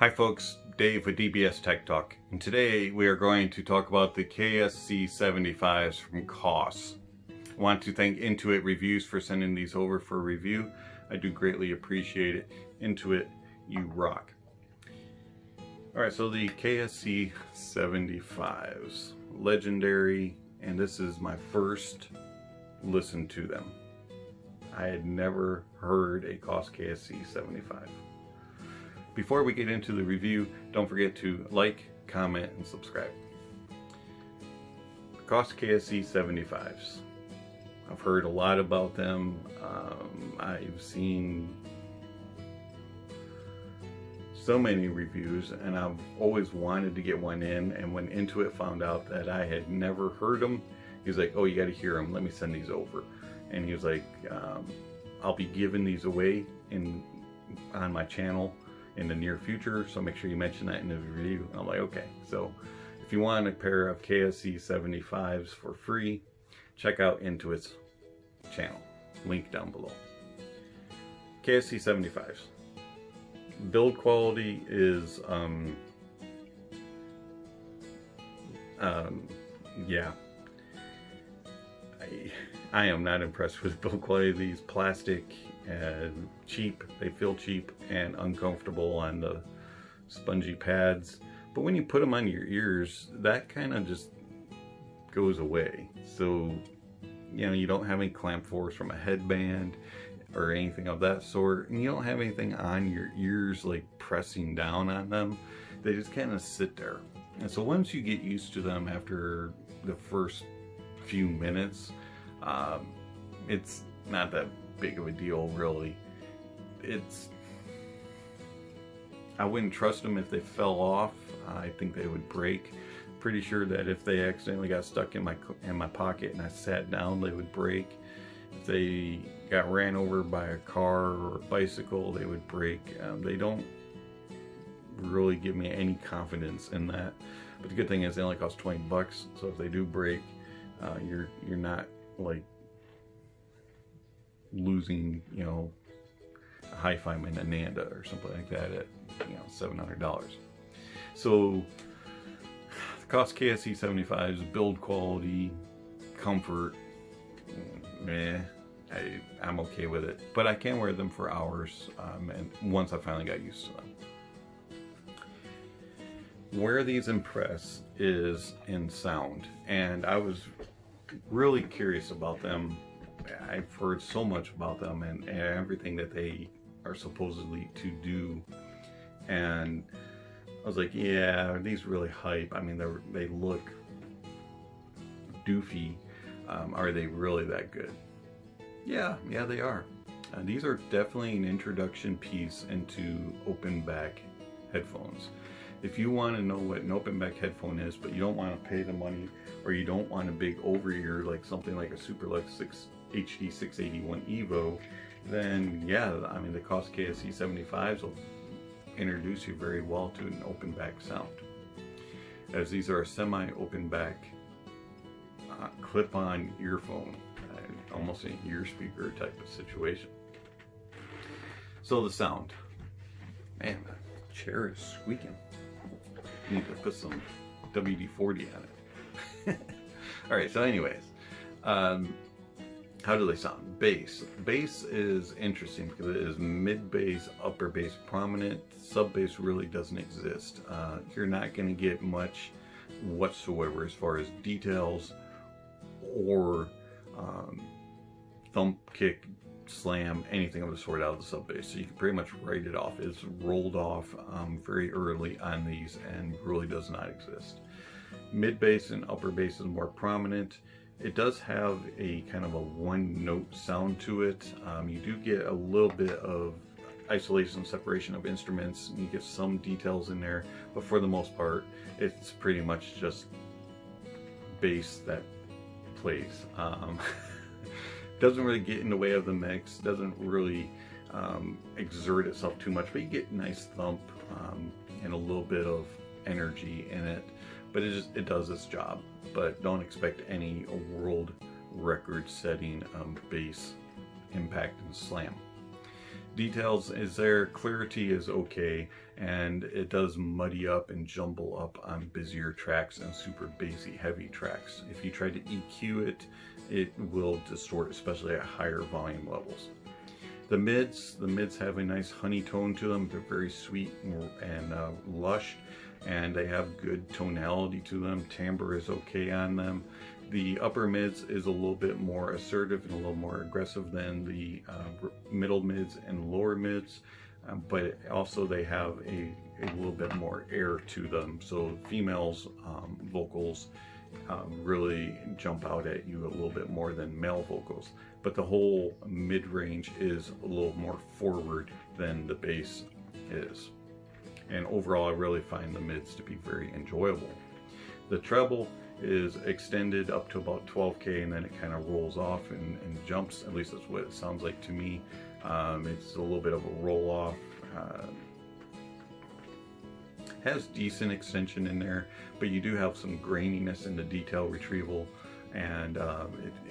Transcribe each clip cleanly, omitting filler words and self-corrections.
Hi folks, Dave with dbstechtalk, and today we are going to talk about the KSC75s from Koss. I want to thank inToit Reviews for sending these over for review. I do greatly appreciate it. inToit, you rock. Alright, so the KSC75s, legendary, and this is my first listen to them. I had never heard a Koss KSC75. Before we get into the review, don't forget to like, comment, and subscribe. Koss KSC75s. I've heard a lot about them. I've seen so many reviews, and I've always wanted to get one in. And when inToit found out that I had never heard them, he was like, "Oh, you got to hear them. Let me send these over." And he was like, "I'll be giving these away on my channel in the near future, so make sure you mention that in the review." I'm like, okay. So if you want a pair of KSC75s for free, check out inToit's channel, link down below. KSC75s, build quality is yeah, I am not impressed with build quality of these. Plastic and cheap. They feel cheap and uncomfortable on the spongy pads, but when you put them on your ears, that kind of just goes away. So you know, you don't have any clamp force from a headband or anything of that sort, and you don't have anything on your ears like pressing down on them. They just kind of sit there. And so once you get used to them after the first few minutes, it's not that big of a deal, really. I wouldn't trust them if they fell off. I think they would break. Pretty sure that if they accidentally got stuck in my pocket and I sat down, they would break. If they got ran over by a car or a bicycle, they would break. They don't really give me any confidence in that. But the good thing is they only cost 20 bucks, so if they do break, you're not like losing, you know, a hi-fi and Ananda or something like that at, you know, $700. So the Koss KSC75's build quality, comfort, I'm okay with it, but I can wear them for hours, and once I finally got used to them. Where these impress is in sound, and I was really curious about them. I've heard so much about them and everything that they are supposedly to do, and I was like, yeah, are these really hype? I mean, they look doofy. Are they really that good? Yeah, they are. These are definitely an introduction piece into open back headphones. If you want to know what an open back headphone is, but you don't want to pay the money, or you don't want a big over ear like something like a Superlux HD 681 Evo, then yeah, I mean, the Koss KSC75s will introduce you very well to an open back sound, as these are a semi-open back clip-on earphone, almost an ear speaker type of situation. So the sound, man, the chair is squeaking. Need to put some WD-40 on it. All right, so anyways, how do they sound? Bass. Bass is interesting because it is mid-bass, upper bass prominent. Sub-bass really doesn't exist. You're not going to get much whatsoever as far as details or thump, kick, slam, anything of the sort out of the sub-bass. So you can pretty much write it off. It's rolled off very early on these and really does not exist. Mid-bass and upper bass is more prominent. It does have a kind of a one-note sound to it. You do get a little bit of isolation and separation of instruments. You get some details in there, but for the most part, it's pretty much just bass that plays. Doesn't really get in the way of the mix, doesn't really exert itself too much, but you get nice thump and a little bit of energy in it. But it does its job. But don't expect any world record setting bass impact and slam. Details is there, clarity is okay, and it does muddy up and jumble up on busier tracks and super bassy heavy tracks. If you try to EQ it, it will distort, especially at higher volume levels. The mids have a nice honey tone to them. They're very sweet and lush, and they have good tonality to them. Timbre is okay on them. The upper mids is a little bit more assertive and a little more aggressive than the middle mids and lower mids, but also they have a little bit more air to them. So females' vocals really jump out at you a little bit more than male vocals. But the whole mid-range is a little more forward than the bass is. And overall, I really find the mids to be very enjoyable. The treble is extended up to about 12K, and then it kind of rolls off and jumps. At least that's what it sounds like to me. It's a little bit of a roll off. Has decent extension in there, but you do have some graininess in the detail retrieval, and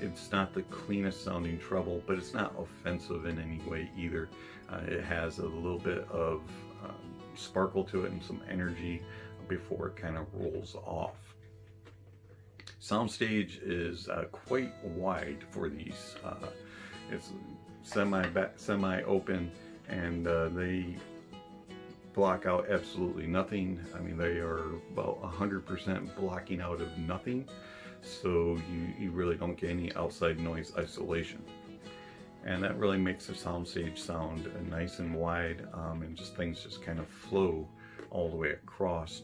it's not the cleanest sounding treble, but it's not offensive in any way either. It has a little bit of sparkle to it and some energy before it kind of rolls off. Soundstage is quite wide for these. It's semi-open, and they block out absolutely nothing. I mean, they are about 100% blocking out of nothing, so you really don't get any outside noise isolation. And that really makes the soundstage sound nice and wide, and just things just kind of flow all the way across.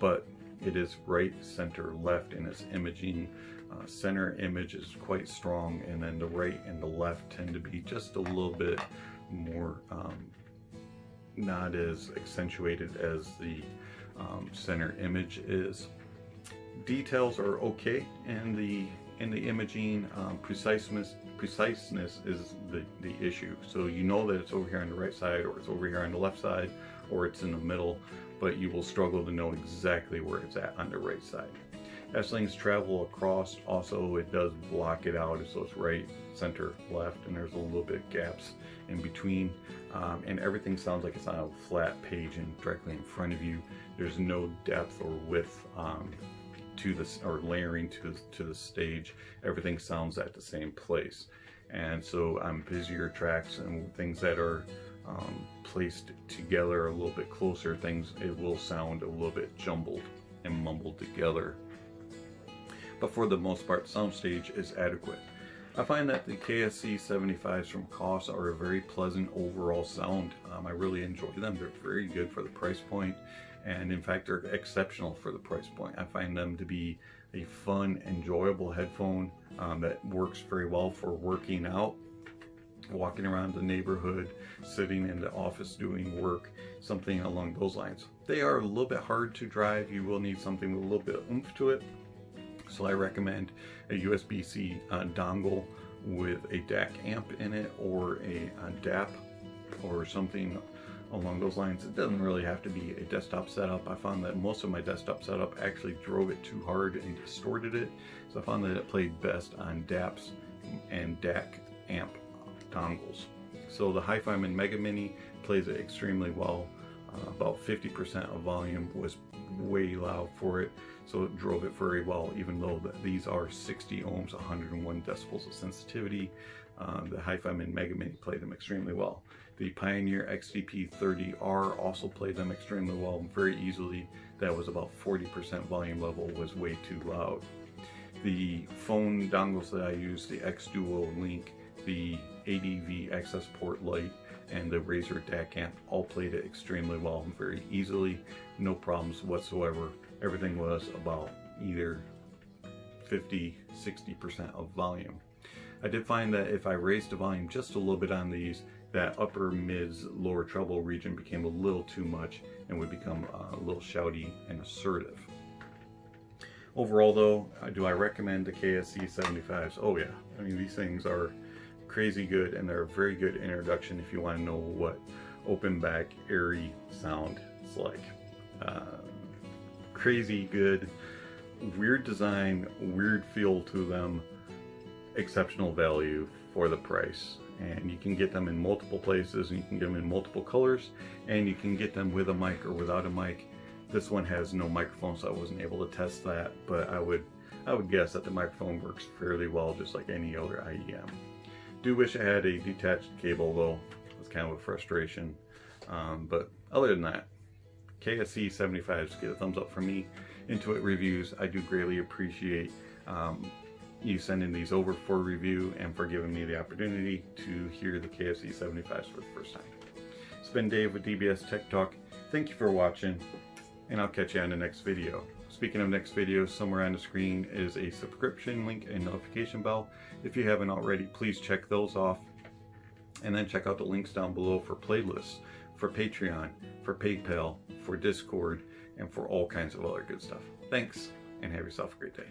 But it is right, center, left in its imaging. Center image is quite strong, and then the right and the left tend to be just a little bit more not as accentuated as the center image is. Details are okay in the imaging. Preciseness is the issue. So you know that it's over here on the right side, or it's over here on the left side, or it's in the middle, but you will struggle to know exactly where it's at on the right side. As things travel across, also it does block it out, so it's right, center, left, and there's a little bit gaps in between, and everything sounds like it's on a flat page and directly in front of you. There's no depth or width to this, or layering to the stage. Everything sounds at the same place, and so on busier tracks and things that are placed together a little bit closer, it will sound a little bit jumbled and mumbled together. But for the most part, soundstage is adequate. I find that the KSC75s from Koss are a very pleasant overall sound. I really enjoy them. They're very good for the price point, and in fact they're exceptional for the price point. I find them to be a fun, enjoyable headphone that works very well for working out, walking around the neighborhood, sitting in the office doing work, something along those lines. They are a little bit hard to drive. You will need something with a little bit of oomph to it. So I recommend a USB-C dongle with a DAC amp in it, or a DAP, or something along those lines. It doesn't really have to be a desktop setup. I found that most of my desktop setup actually drove it too hard and distorted it. So I found that it played best on DAPs and DAC amp dongles. So the Hi-Fi Mega Mini plays it extremely well. About 50% of volume was way loud for it, so it drove it very well, even though these are 60 ohms, 101 decibels of sensitivity. The Hi-Fi Mega Mini played them extremely well. The Pioneer XDP30R also played them extremely well, very easily. That was about 40% volume level, was way too loud. The phone dongles that I used, the X-Duo Link, the ADV Access Port Lite, and the Razer DAC amp all played it extremely well and very easily. No problems whatsoever. Everything was about either 50-60% of volume. I did find that if I raised the volume just a little bit on these, that upper mids, lower treble region became a little too much and would become a little shouty and assertive. Overall though, do I recommend the KSC75s? Oh yeah, I mean, these things are crazy good, and they're a very good introduction if you want to know what open back airy sound is like. Crazy good, weird design, weird feel to them, exceptional value for the price. And you can get them in multiple places, and you can get them in multiple colors, and you can get them with a mic or without a mic. This one has no microphone, so I wasn't able to test that, but I would guess that the microphone works fairly well, just like any other IEM. Do wish I had a detached cable though. It's kind of a frustration, but other than that, KSC75s get a thumbs up from me. inToit reviews, I do greatly appreciate you sending these over for review and for giving me the opportunity to hear the KSC75s for the first time. It's been Dave with DBS Tech Talk. Thank you for watching, and I'll catch you on the next video. Speaking of next videos, somewhere on the screen is a subscription link and notification bell. If you haven't already, please check those off. And then check out the links down below for playlists, for Patreon, for PayPal, for Discord, and for all kinds of other good stuff. Thanks, and have yourself a great day.